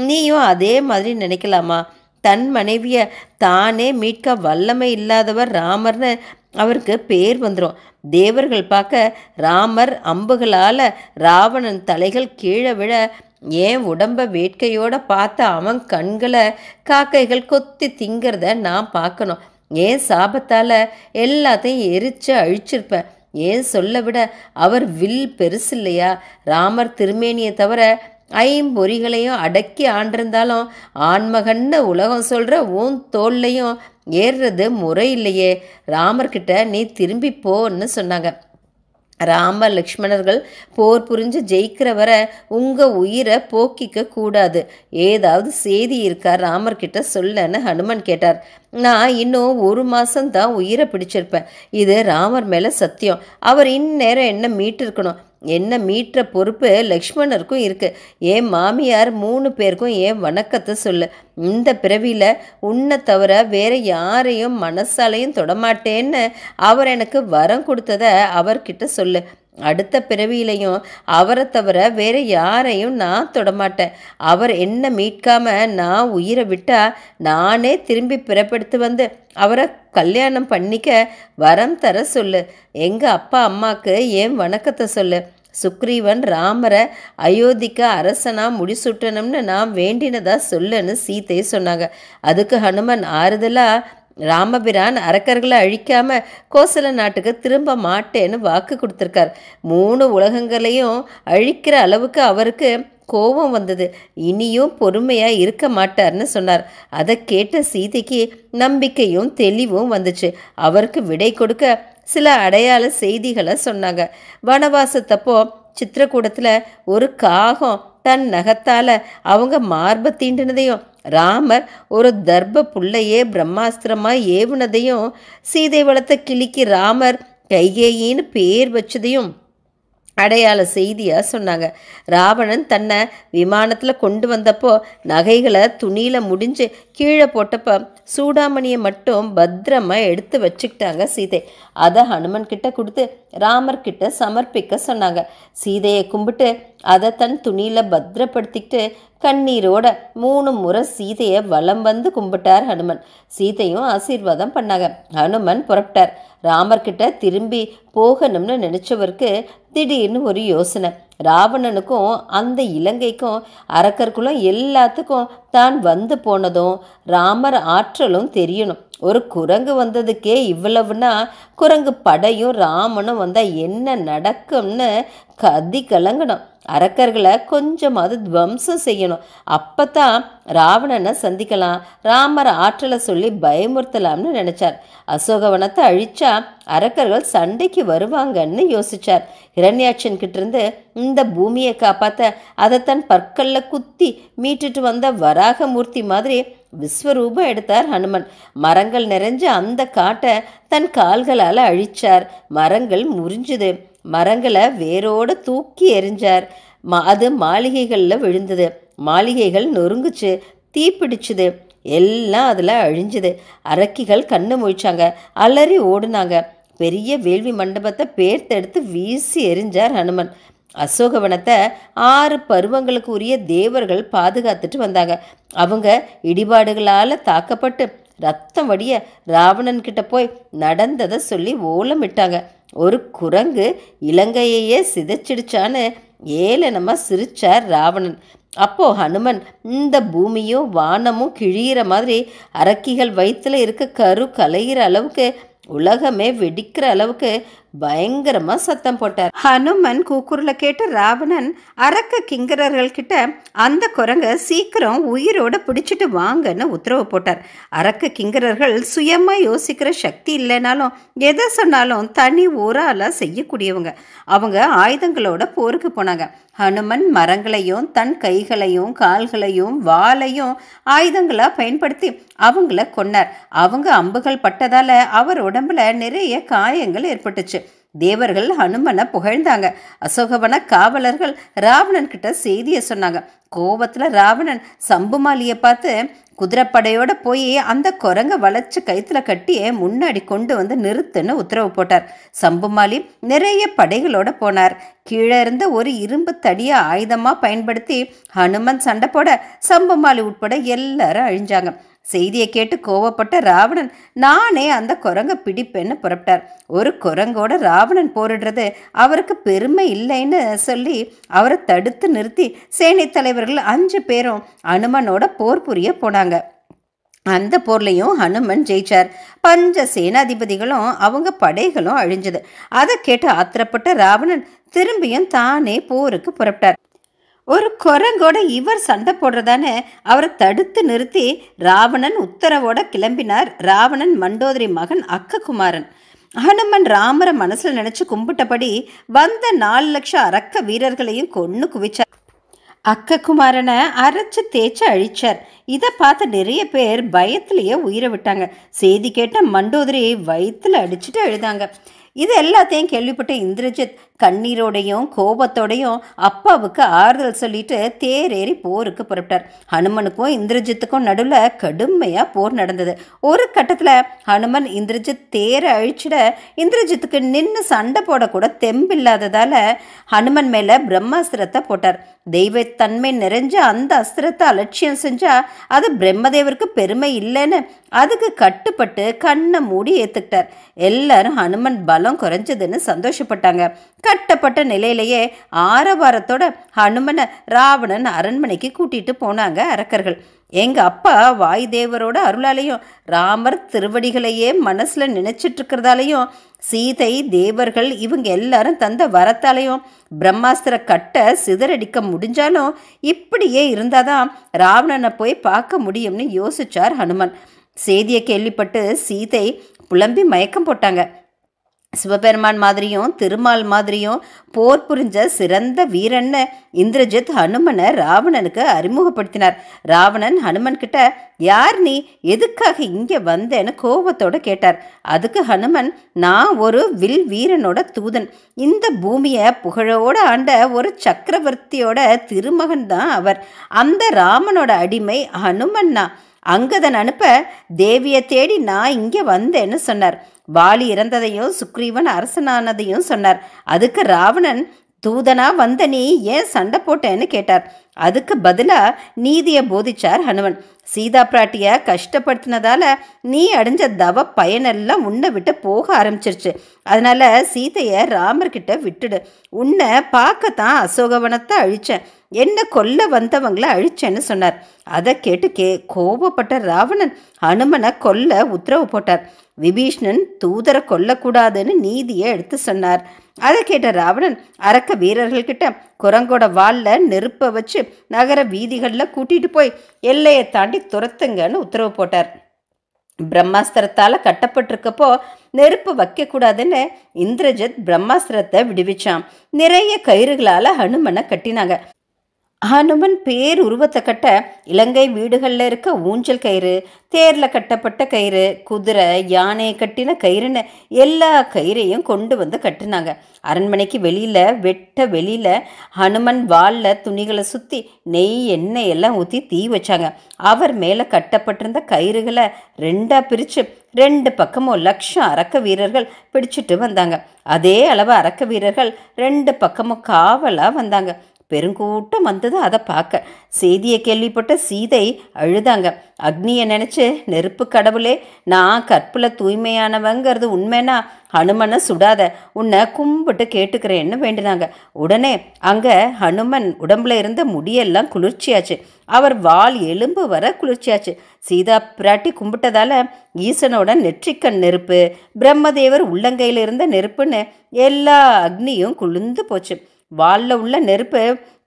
நீயும் அதே மாதிரி நினைக்கலாமா? தன் மனைவியை தானே மீட்க வல்லமை இல்லாதவர் ராமர்னு அவருக்கு பேர் வந்துடும். தேவர்கள் பார்க்க ராமர் அம்புகளால் ராவணன் தலைகள் கீழே விழ ஏன் உடம்ப வேட்கையோடு பார்த்த அவன் கண்களை காக்கைகள் கொத்தி திங்கிறத நான் பார்க்கணும். ஏன் சாபத்தால் எல்லாத்தையும் எரித்து அழிச்சிருப்பேன். ஏன் சொல்ல விட அவர் வில் பெருசு இல்லையா? ராமர் திருமேனியை தவிர 5 பொறிகளையும் அடக்கி ஆண்டிருந்தாலும் ஆண்மகன்னு உலகம் சொல்கிற உன் தோல்லையும் ஏறுறது முறை இல்லையே. ராமர்கிட்ட நீ திரும்பி போன்னு சொன்னாங்க. ராம லக்ஷ்மணர்கள் போர் புரிஞ்சு ஜெயிக்கிற வர உங்கள் உயிரை போக்கிக்க கூடாது. ஏதாவது செய்தி இருக்கா ராமர்கிட்ட சொல்லன்னு ஹனுமன் கேட்டார். நான் இன்னும் 1 மாதம்தான் உயிரை பிடிச்சிருப்பேன். இது ராமர் மேலே சத்தியம். அவர் இந்நேரம் என்ன மீட்டிருக்கணும். என்ன மீட்ற பொறுப்பு லக்ஷ்மணருக்கும் இருக்குது. என் மாமியார் 3 பேருக்கும் என் வணக்கத்தை சொல்லு. இந்த பிறவியில் உன்னை தவிர வேற யாரையும் மனசாலையும் தொடமாட்டேன்னு அவர் எனக்கு வரம் கொடுத்தத அவர்கிட்ட சொல்லு. அடுத்த பிறவியிலையும் அவரை தவிர வேற யாரையும் நான் தொடமாட்டேன். அவர் என்ன மீட்காம நான் உயிரை விட்டா நானே திரும்பி பிறப்பெடுத்து வந்து அவரை கல்யாணம் பண்ணிக்க வரம் தர சொல்லு. எங்கள் அப்பா அம்மாவுக்கு என் வணக்கத்தை சொல்லு. சுக்ரீவன் ராமரை அயோத்திக்கு அரசனா முடிசூட்டணும்னு நான் வேண்டினதா சொல்லுன்னு சீதை சொன்னாங்க. அதுக்கு ஹனுமன் ஆறுதலாக ராமபிரான் அரக்கர்களை அழிக்காம கோசல நாட்டுக்கு திரும்ப மாட்டேன்னு வாக்கு கொடுத்துருக்கார். 3 உலகங்களையும் அழிக்கிற அளவுக்கு அவருக்கு கோபம் வந்தது. இனியும் பொறுமையாக இருக்க மாட்டார்னு சொன்னார். அதை கேட்ட சீதைக்கு நம்பிக்கையும் தெளிவும் வந்துச்சு. அவருக்கு விடை கொடுக்க சில அடையாள செய்திகளை சொன்னாங்க. வனவாசத்தப்போ சித்திரக்கூடத்தில் ஒரு காகம் தன் நகத்தால் அவங்க மார்பை தீண்டினதையும் ராமர் ஒரு தர்ப புள்ளையே பிரம்மாஸ்திரமாக ஏவுனதையும் சீதை வளர்த்த கிளிக்கு ராமர் கைகேயின்னு பேர் வச்சதையும் அடையாள செய்தியாக சொன்னாங்க. ராவணன் தன்னை விமானத்தில் கொண்டு வந்தப்போ நகைகளை துணியில் முடிஞ்சு கீழே போட்டப்போ சூடாமணியை மட்டும் பத்திரமாக எடுத்து வச்சுக்கிட்டாங்க சீதை. அதை ஹனுமன் கிட்ட கொடுத்து ராமர்கிட்ட சமர்ப்பிக்க சொன்னாங்க. சீதையை கும்பிட்டு அதை தன் துணியில் பத்திரப்படுத்திக்கிட்டு கண்ணீரோட 3 முறை சீதையை வலம் வந்து கும்பிட்டார் ஹனுமன். சீதையும் ஆசீர்வாதம் பண்ணாங்க. ஹனுமன் புறப்பட்டார். ராமர்கிட்ட திரும்பி போகணும்னு நினச்சவருக்கு திடீர்னு ஒரு யோசனை. ராவணனுக்கும் அந்த இலங்கைக்கும் அரக்கர்களும் எல்லாத்துக்கும் தான் வந்து போனதும் ராமர் ஆற்றலும் தெரியணும். ஒரு குரங்கு வந்ததுக்கே இவ்வளவுனா குரங்கு படையும் ராமனும் வந்தால் என்ன நடக்கும்னு கதி கலங்கணும். அரக்கர்களை கொஞ்சமாவது துவம்சம் செய்யணும். அப்போ தான் ராவணனை சந்திக்கலாம், ராமர் ஆற்றலை சொல்லி பயமுறுத்தலாம்னு நினச்சார். அசோகவனத்தை அழிச்சா அரக்கர்கள் சண்டைக்கு வருவாங்கன்னு யோசிச்சார். ஹிரண்யாட்சன் கிட்டேருந்து இந்த பூமியை காப்பாற்ற அதை தன் பற்களில் குத்தி மீட்டுட்டு வந்த வராகமூர்த்தி மாதிரி விஸ்வரூபம் எடுத்தார் ஹனுமன். மரங்கள் நிறைஞ்ச அந்த காட்டை தன் கால்களால் அழிச்சார். மரங்கள் முறிஞ்சுது. மரங்களை வேரோடு தூக்கி எறிஞ்சார். அது மாளிகைகளில் விழுந்தது. மாளிகைகள் நொறுங்குச்சு, தீப்பிடிச்சுது, எல்லாம் அதில் அழிஞ்சுது. அரக்கிகள் கண்ணு முழிச்சாங்க, அலறி ஓடுனாங்க. பெரிய வேள்வி மண்டபத்தை பேர்த்தெடுத்து வீசி எறிஞ்சார் ஹனுமன். அசோகவனத்தை 6 பருவங்களுக்கு உரிய தேவர்கள் பாதுகாத்துட்டு வந்தாங்க. அவங்க இடிபாடுகளால் தாக்கப்பட்டு ரத்தம் வடிய ராவணன்கிட்ட போய் நடந்ததை சொல்லி ஓலமிட்டாங்க. ஒரு குரங்கு இலங்கையையே சிதைச்சிடுச்சான்னு ஏளனமாக சிரிச்சார் ராவணன். அப்போது ஹனுமன் இந்த பூமியும் வானமும் கிழிகிற மாதிரி அரக்கிகள் வயிற்றுல இருக்க கரு கலைகிற அளவுக்கு உலகமே வெடிக்கிற அளவுக்கு பயங்கரமாக சத்தம் போட்டார். ஹனுமன் கூக்குரலை கேட்டு ராவணன் அரக்க கிங்கரர்கள்கிட்ட அந்த குரங்கை சீக்கிரம் உயிரோடு பிடிச்சிட்டு வாங்கன்னு உத்தரவு போட்டார். அரக்க கிங்கரர்கள் சுயமாக யோசிக்கிற சக்தி இல்லைனாலும் எதை சொன்னாலும் தனி ஊரால செய்யக்கூடியவங்க. அவங்க ஆயுதங்களோட போருக்கு போனாங்க. ஹனுமன் மரங்களையும் தன் கைகளையும் கால்களையும் வாளையும் ஆயுதங்களாக பயன்படுத்தி அவங்கள கொன்னார். அவங்க அம்புகள் பட்டதால் அவர் உடம்புல நிறைய காயங்கள் ஏற்பட்டுச்சு. தேவர்கள் ஹனுமனை புகழ்ந்தாங்க. அசோகவன காவலர்கள் ராவணன் கிட்ட செய்தியை சொன்னாங்க. கோபத்தில் ராவணன் சம்புமாலியை பார்த்து குதிரைப்படையோட போய் அந்த குரங்கை வளைச்சு கயிற்றுல கட்டி முன்னாடி கொண்டு வந்து நிறுத்துன்னு உத்தரவு போட்டார். சம்புமாலி நிறைய படைகளோட போனார். கீழே இருந்த ஒரு இரும்பு தடியை ஆயுதமாக பயன்படுத்தி ஹனுமன் சண்டை போட சம்புமாலி உட்பட எல்லாரும் அழிஞ்சாங்க. செய்தியை கேட்டு கோவப்பட்ட ராவணன் நானே அந்த குரங்கை பிடிப்பேன்னு புறப்பட்டார். ஒரு குரங்கோட ராவணன் போரிடுறது அவருக்கு பெருமை இல்லைன்னு சொல்லி அவரை தடுத்து நிறுத்தி சேனை தலைவர்கள் 5 பேரும் ஹனுமனோட போர் புரிய போனாங்க. அந்த போர்லையும் ஹனுமன் ஜெயிச்சார். 5 சேனாதிபதிகளும் அவங்க படைகளும் அழிஞ்சது. அதை கேட்டு ஆத்திரப்பட்ட ராவணன் திரும்பியும் தானே போருக்கு புறப்பட்டார். ஒரு குரங்கோட இவர் சண்டை போடுறதானே அவரை தடுத்து நிறுத்தி ராவணன் உத்தரவோட கிளம்பினார். ராவணன் மண்டோதரி மகன் அக்ககுமாரன். ஹனுமன் ராமரை மனசில் நினச்சி கும்பிட்டபடி வந்த 4 லட்சம் அரக்க வீரர்களையும் கொன்று குவிச்சார். அக்ககுமாரனை அரைச்சி தேய்ச்சி அழிச்சார். இதை பார்த்து நிறைய பேர் பயத்திலேயே உயிரை விட்டாங்க. செய்தி கேட்ட மண்டோதரி வயிற்றுல அடிச்சுட்டு அழுதாங்க. இது எல்லாத்தையும் கேள்விப்பட்ட இந்திரஜித் கண்ணீரோடையும் கோபத்தோடையும் அப்பாவுக்கு ஆறுதல் சொல்லிட்டு தேரேறி போருக்கு புறப்பட்டார். ஹனுமனுக்கும் இந்திரஜித்துக்கும் நடுவில் கடுமையாக போர் நடந்தது. ஒரு கட்டத்தில் ஹனுமன் இந்திரஜித் தேரை அழிச்சிட இந்திரஜித்துக்கு நின்று சண்டை போடக்கூட தெம்பில்லாததால் ஹனுமன் மேலே பிரம்மாஸ்திரத்தை போட்டார். தெய்வத்தன்மை நிறைஞ்ச அந்த அஸ்திரத்தை அலட்சியம் செஞ்சால் அது பிரம்மதேவருக்கு பெருமை இல்லைன்னு அதுக்கு கட்டுப்பட்டு கண்ணை மூடி ஏற்றுக்கிட்டார். எல்லாரும் ஹனுமன் பலம் குறைஞ்சதுன்னு சந்தோஷப்பட்டாங்க. கட்டப்பட்ட நிலையிலேயே ஆரவாரத்தோட ஹனுமனை ராவணன் அரண்மனைக்கு கூட்டிட்டு போனாங்க அரக்கர்கள். எங்கள் அப்பா வாயுதேவரோட அருளாலையும் ராமர் திருவடிகளையே மனசில் நினச்சிட்டு இருக்கிறதாலையும் சீதை தேவர்கள் இவங்க எல்லாரும் தந்த வரத்தாலையும் பிரம்மாஸ்திர கட்டை சிதறடிக்க முடிஞ்சாலும் இப்படியே இருந்தாதான் ராவணனை போய் பார்க்க முடியும்னு யோசிச்சார் ஹனுமன். செய்தியை கேள்விப்பட்டு சீதை புலம்பி மயக்கம் போட்டாங்க. சிவபெருமான் மாதிரியும் திருமால் மாதிரியும் போர் புரிஞ்ச சிறந்த வீரன்னு இந்திரஜித் ஹனுமனை ராவணனுக்கு அறிமுகப்படுத்தினார். ராவணன் ஹனுமன் கிட்ட, யார் நீ, எதுக்காக இங்கே வந்தேன்னு கோபத்தோட கேட்டார். அதுக்கு ஹனுமன், நான் ஒரு வில் வீரனோட தூதன். இந்த பூமியை புகழோட ஆண்ட ஒரு சக்கரவர்த்தியோட திருமகன் தான் அவர். அந்த ராமனோட அடிமை ஹனுமன்னா. அங்கதன் அனுப்ப தேவியை தேடி நான் இங்கே வந்தேன்னு சொன்னார். வாலி இறந்ததையும் சுக்ரீவன் அரசனானதையும் சொன்னார். அதுக்கு ராவணன், தூதனா வந்த நீ ஏன் சண்டை போட்டேன்னு கேட்டார். அதுக்கு பதிலாக நீதியை போதிச்சார் ஹனுமன். சீதா பிராட்டியை கஷ்டப்படுத்தினதால நீ அடைஞ்ச தவ பயனெல்லாம் உன்னை விட்டு போக ஆரம்பிச்சிருச்சு. அதனால சீதையை ராமர்கிட்ட விட்டுடு. உன்னை பார்க்கத்தான் அசோகவனத்தை அழிச்சேன், என்ன கொல்ல வந்தவங்களை அழிச்சேன்னு சொன்னார். அதை கேட்டு கோபப்பட்ட ராவணன் ஹனுமனை கொல்ல உத்தரவு போட்டார். விபீஷ்ணன் தூதரை கொல்லக்கூடாதுன்னு நீதியை எடுத்து சொன்னார். அதை கேட்ட ராவணன் அரக்க வீரர்கள்கிட்ட குரங்கோட வாலில் நெருப்பை வச்சு நகர வீதிகளில் கூட்டிட்டு போய் எல்லையை தாண்டி துரத்துங்கன்னு உத்தரவு போட்டார். பிரம்மாஸ்திரத்தால் கட்டப்பட்டிருக்கப்போ நெருப்பு வைக்கக்கூடாதுன்னு இந்திரஜித் பிரம்மாஸ்திரத்தை விடுவிச்சான். நிறைய கயிறுகளால் ஹனுமனை கட்டினாங்க. ஹனுமன் பேர் உருவத்தை கட்ட இலங்கை வீடுகளில் இருக்க ஊஞ்சல் கயிறு, தேரில் கட்டப்பட்ட கயிறு, குதிரை, யானையை கட்டின கயிறுன்னு எல்லா கயிறையும் கொண்டு வந்து கட்டினாங்க. அரண்மனைக்கு வெளியில் ஹனுமன் வாலில் துணிகளை சுற்றி நெய் எண்ணெய் எல்லாம் ஊற்றி தீ வச்சாங்க. அவர் மேலே கட்டப்பட்டிருந்த கயிறுகளை ரெண்டாக பிரித்து 2 பக்கமும் லட்சம் அரக்க வீரர்கள் பிடிச்சிட்டு வந்தாங்க. அதே அளவு அரக்க வீரர்கள் 2 பக்கமும் காவலாக வந்தாங்க. பெருங்கூட்டம் வந்தது அதை பார்க்க. செய்தியை கேள்விப்பட்ட சீதை அழுதாங்க. அக்னியை நினச்சி, நெருப்பு கடவுளே, நான் கற்புல தூய்மையானவங்கிறது உண்மைனா ஹனுமனை சுடாத, உன்னை கும்பிட்டு கேட்டுக்கிறேன்னு வேண்டினாங்க. உடனே அங்கே ஹனுமன் உடம்புல இருந்த முடியெல்லாம் குளிர்ச்சியாச்சு. அவர் வால் எலும்பு வர குளிர்ச்சியாச்சு. சீதா பிராட்டி கும்பிட்டதால ஈசனோட நெற்றிக்கண் நெருப்பு, பிரம்மதேவர் உள்ளங்கையில் இருந்த நெருப்புன்னு எல்லா அக்னியும் குளிர்ந்து போச்சு. வாலில் உள்ள நெருப்பு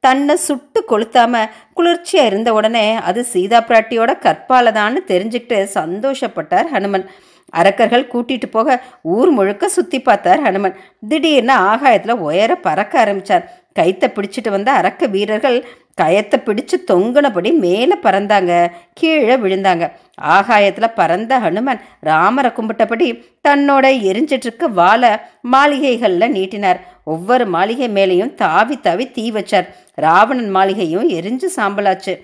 தன்னை சுட்டு கொளுத்தாம குளிர்ச்சியாக இருந்த உடனே அது சீதா பிராட்டியோட கற்பாலதான்னு தெரிஞ்சுக்கிட்டு சந்தோஷப்பட்டார் ஹனுமன். அரக்கர்கள் கூட்டிட்டு போக ஊர் முழுக்க சுற்றி பார்த்தார் ஹனுமன். திடீர்னு ஆகாயத்தில் உயர பறக்க ஆரம்பித்தார். கைத்தை பிடிச்சிட்டு வந்த அரக்க வீரர்கள் கயத்தை பிடிச்சு தொங்குனபடி மேலே பறந்தாங்க, கீழே விழுந்தாங்க. ஆகாயத்தில் பறந்த ஹனுமன் ராமரை கும்பிட்டபடி தன்னோட எரிஞ்சிட்ருக்க வாழை மாளிகைகளில் நீட்டினார். ஒவ்வொரு மாளிகை மேலேயும் தாவி தாவி தீ வச்சார். ராவணன் மாளிகையும் எரிஞ்சு சாம்பலாச்சு.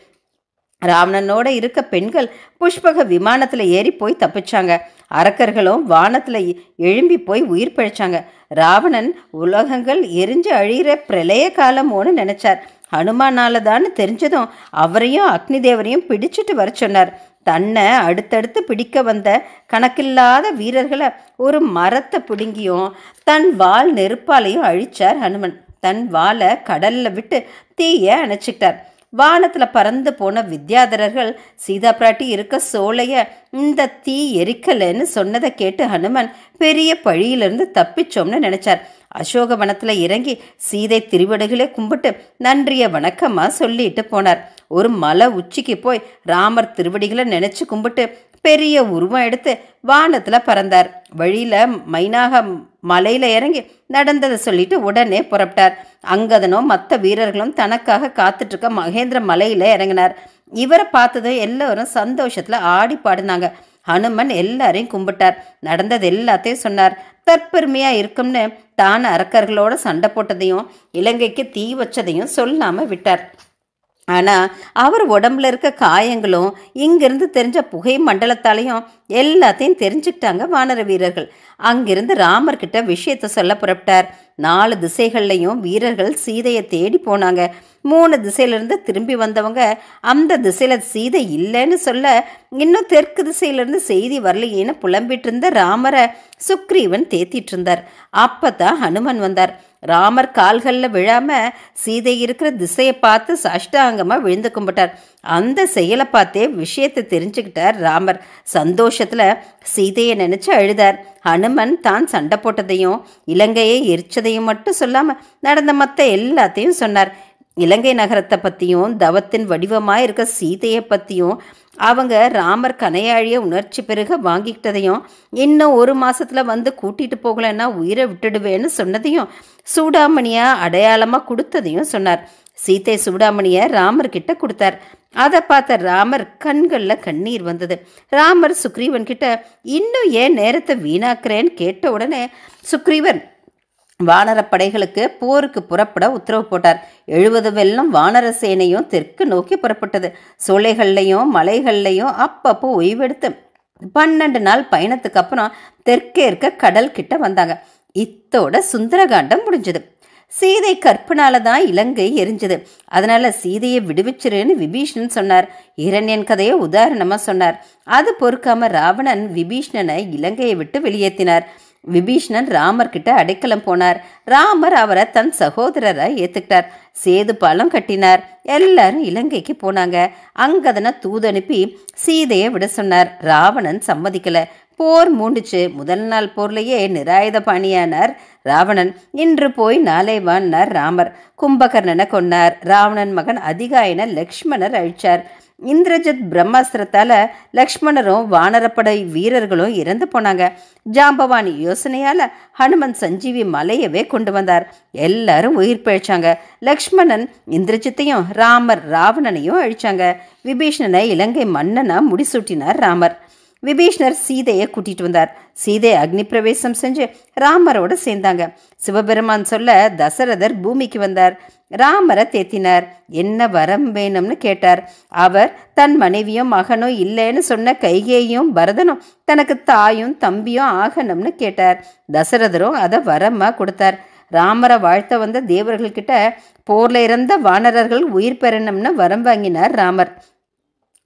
ராவணனோட இருக்க பெண்கள் புஷ்பக விமானத்தில் ஏறி போய் தப்பிச்சாங்க. அரக்கர்களும் வானத்தில் எழும்பி போய் உயிர் பிழைச்சாங்க. ராவணன் உலகங்கள் எரிஞ்சு அழிகிற பிரளய காலமோன்னு நினைச்சார். ஹனுமானால தான் தெரிஞ்சதும் அவரையும் அக்னி தேவரையும் பிடிச்சிட்டு வர சொன்னார். தன்னை அடுத்தடுத்து பிடிக்க வந்த கணக்கில்லாத வீரர்களை ஒரு மரத்தை பிடுங்கியும் தன் வாள் நெருப்பாலையும் அழிச்சார் ஹனுமன். தன் வாளை கடலில் விட்டு தீயை அணைச்சிக்கிட்டார். வானத்தில் பறந்து போன வித்யாதரர்கள் சீதா பிராட்டி இருக்க சோலையை இந்த தீ எரிக்கலைன்னு சொன்னதை கேட்டு ஹனுமன் பெரிய பழியிலிருந்து தப்பிச்சோம்னு நினைச்சார். அசோகவனத்தில் இறங்கி சீதை திருவடிகளே கும்பிட்டு நன்றிய வணக்கமாக சொல்லிட்டு போனார். ஒரு மலை உச்சிக்கு போய் ராமர் திருவடிகளை நினச்சி கும்பிட்டு பெரிய உருவம் எடுத்து வானத்தில் பறந்தார். வழியில் மைனாக மலையில் இறங்கி நடந்ததை சொல்லிட்டு உடனே புறப்பட்டார். அங்கதனும் மற்ற வீரர்களும் தனக்காக காத்துட்ருக்க மகேந்திர மலையில் இறங்கினார். இவரை பார்த்ததும் எல்லோரும் சந்தோஷத்தில் ஆடி பாடினாங்க. ஹனுமன் எல்லாரையும் கும்பிட்டார். நடந்தது எல்லாத்தையும் சொன்னார். தற்பெருமையா இருக்கும்னு தான் அரக்கர்களோட சண்டை போட்டதையும் இலங்கைக்கு தீ வச்சதையும் சொல்லாம விட்டார். ஆனால் அவர் உடம்புல இருக்க காயங்களும் இங்கிருந்து தெரிஞ்ச புகை மண்டலத்தாலையும் எல்லாத்தையும் தெரிஞ்சுக்கிட்டாங்க வானர வீரர்கள். அங்கிருந்து ராமர்கிட்ட விஷயத்த சொல்ல புறப்பட்டார். 4 திசைகள்லையும் வீரர்கள் சீதையை தேடி போனாங்க. 3 திசையிலிருந்து திரும்பி வந்தவங்க அந்த திசையில் சீதை இல்லைன்னு சொல்ல, இன்னும் தெற்கு திசையிலிருந்து செய்தி வரலையேன்னு புலம்பிட்டு இருந்த ராமரை சுக்ரீவன் தேத்திட்டு இருந்தார். அப்போ தான் ஹனுமன் வந்தார். ராமர் கால்களில் விழாம சீதை இருக்கிற திசையை பார்த்து சாஷ்டாங்கமாக விழுந்து கும்பிட்டார். அந்த செயலை பார்த்தே விஷயத்தை தெரிஞ்சுக்கிட்டார் ராமர். சந்தோஷத்தில் சீதையை நினச்சி அழுதார். ஹனுமன் தான் சண்டை போட்டதையும் இலங்கையை எரிச்சதையும் மட்டும் சொல்லாமல் நடந்த மற்ற எல்லாத்தையும் சொன்னார். இலங்கை நகரத்தை பற்றியும் தவத்தின் வடிவமாக இருக்க சீதையை பற்றியும் அவங்க ராமர் கனையாழிய உணர்ச்சி பெருக வாங்கிக்கிட்டதையும் இன்னும் 1 மாதத்தில் வந்து கூட்டிகிட்டு போகலைன்னா உயிரை விட்டுடுவேன்னு சொன்னதையும் சூடாமணியாக அடையாளமாக கொடுத்ததையும் சொன்னார். சீதை சூடாமணியை ராமர்கிட்ட கொடுத்தார். அதை பார்த்த ராமர் கண்களில் கண்ணீர் வந்தது. ராமர் சுக்ரீவன் கிட்ட இன்னும் ஏன் நேரத்தை வீணாக்குறேன்னு கேட்ட உடனே சுக்ரீவன் வானரப்படைகளுக்கு போருக்கு புறப்பட உத்தரவு போட்டார். 70 வெள்ளம் வானர சேனையும் தெற்கு நோக்கி புறப்பட்டது. சோலைகள்லையும் மலைகள்லையும் அப்பப்போ ஓய்வெடுத்து 12 நாள் பயணத்துக்கு அப்புறம் தெற்கே இருக்க கடல் கிட்ட வந்தாங்க. இத்தோட சுந்தரகாண்டம் முடிஞ்சது. சீதை கற்பனால தான் இலங்கை எரிஞ்சது. அதனால சீதையை விடுவிச்சிருன்னு விபீஷணன் சொன்னார். இரண்யன் கதையை உதாரணமாக சொன்னார். அது பொறுக்காம ராவணன் விபீஷணனை இலங்கையை விட்டு வெளியேற்றினார். விபீஷணன் ராமர்கிட்ட அடைக்கலம் போனார். ராமர் அவரை தன் சகோதரரை ஏத்துக்கிட்டார். சேது பாலம் கட்டினார். எல்லாரும் இலங்கைக்கு போனாங்க. அங்கதனை தூதனுப்பி சீதையை விட சொன்னார். ராவணன் சம்மதிக்கல. போர் மூண்டுச்சு. முதல் நாள் போர்லேயே நிராயுத பாணியானார் ராவணன். இன்று போய் நாளை வான்னார் ராமர். கும்பகர்ணனை கொன்னார். ராவணன் மகன் அதிகாயனை லக்ஷ்மணர் அழிச்சார். இந்திரஜித் பிரம்மாஸ்திரத்தால லக்ஷ்மணரும் வானரப்படை வீரர்களும் இறந்து போனாங்க. ஜாம்பவானி யோசனையால ஹனுமன் சஞ்சீவி மலையவே கொண்டு வந்தார். எல்லாரும் உயிர் பிழைச்சாங்க. லக்ஷ்மணன் இந்திரஜித்தையும் ராமர் ராவணனையும் அழிச்சாங்க. விபீஷணனை இலங்கை மன்னனா முடிசூட்டினார் ராமர். விபீஷ்ணர் சீதையை கூட்டிட்டு வந்தார். சீதை அக்னி பிரவேசம் செஞ்சு ராமரோட சேர்ந்தாங்க. சிவபெருமான் சொல்ல தசரதர் பூமிக்கு வந்தார். ராமரை தேத்தினார். என்ன வரம் வேணும்னு கேட்டார். அவர் தன் மனைவியும் மகனும் இல்லைன்னு சொன்ன கைகேயும் பரதனும் தனக்கு தாயும் தம்பியும் ஆகணும்னு கேட்டார். தசரதரும் அதை வரமா கொடுத்தார். ராமரை வாழ்த்த வந்த தேவர்கள்கிட்ட போர்ல இறந்த வானரர்கள் உயிர் பெறணும்னு வரம் வாங்கினார் ராமர்.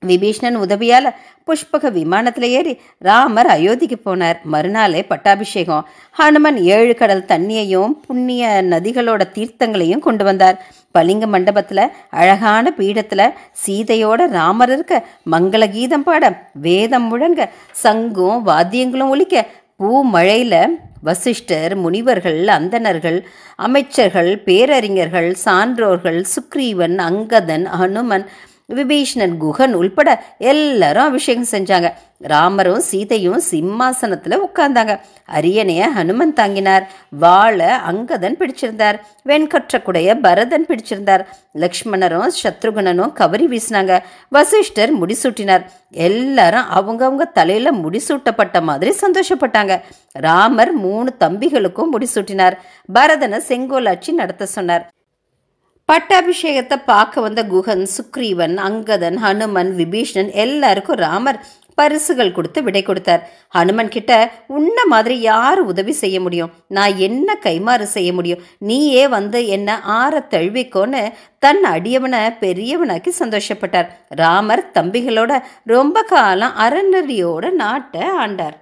விபீஷ்ணன் உதவியால் புஷ்பக விமானத்தில் ஏறி ராமர் அயோத்திக்கு போனார். மறுநாளே பட்டாபிஷேகம். ஹனுமன் 7 கடல் தண்ணியையும் புண்ணிய நதிகளோட தீர்த்தங்களையும் கொண்டு வந்தார். பளிங்கு மண்டபத்தில் அழகான பீடத்தில் சீதையோட ராமர் இருக்க மங்கள கீதம் பாட வேதம் முழங்க சங்கும் வாத்தியங்களும் ஒலிக்க பூ மழையில் வசிஷ்டர் முனிவர்கள் அந்தணர்கள் அமைச்சர்கள் பேரறிஞர்கள் சான்றோர்கள் சுக்ரீவன் அங்கதன் ஹனுமன் விபீஷணன் குகன் உள்பட எல்லாரும் அபிஷேகம் செஞ்சாங்க. ராமரும் சீதையும் சிம்மாசனத்தில் உட்கார்ந்தாங்க. அரியணைய ஹனுமன் தாங்கினார். வாளை அங்கதன் பிடிச்சிருந்தார். வெண்கற்ற குடைய பரதன் பிடிச்சிருந்தார். லக்ஷ்மணரும் சத்ருகனனும் கவரி வீசினாங்க. வசிஷ்டர் முடிசூட்டினார். எல்லாரும் அவங்கவுங்க தலையில முடிசூட்டப்பட்ட மாதிரி சந்தோஷப்பட்டாங்க. ராமர் 3 தம்பிகளுக்கும் முடிசூட்டினார். பரதனை செங்கோலாட்சி நடத்த சொன்னார். பட்டாபிஷேகத்தை பார்க்க வந்த குகன் சுக்ரீவன் அங்கதன் ஹனுமன் விபீஷணன் எல்லாருக்கும் ராமர் பரிசுகள் கொடுத்து விடை கொடுத்தார். ஹனுமன் கிட்ட உன்ன மாதிரி யார் உதவி செய்ய முடியும்? நான் என்ன கைமாறு செய்ய முடியும்? நீயே வந்து என்ன ஆற தழுவிக்கோன்னு தன் அடியவனை பெரியவனாக்கி சந்தோஷப்பட்டார். ராமர் தம்பிகளோட ரொம்ப காலம் அறநெறியோட நாட்டை ஆண்டார்.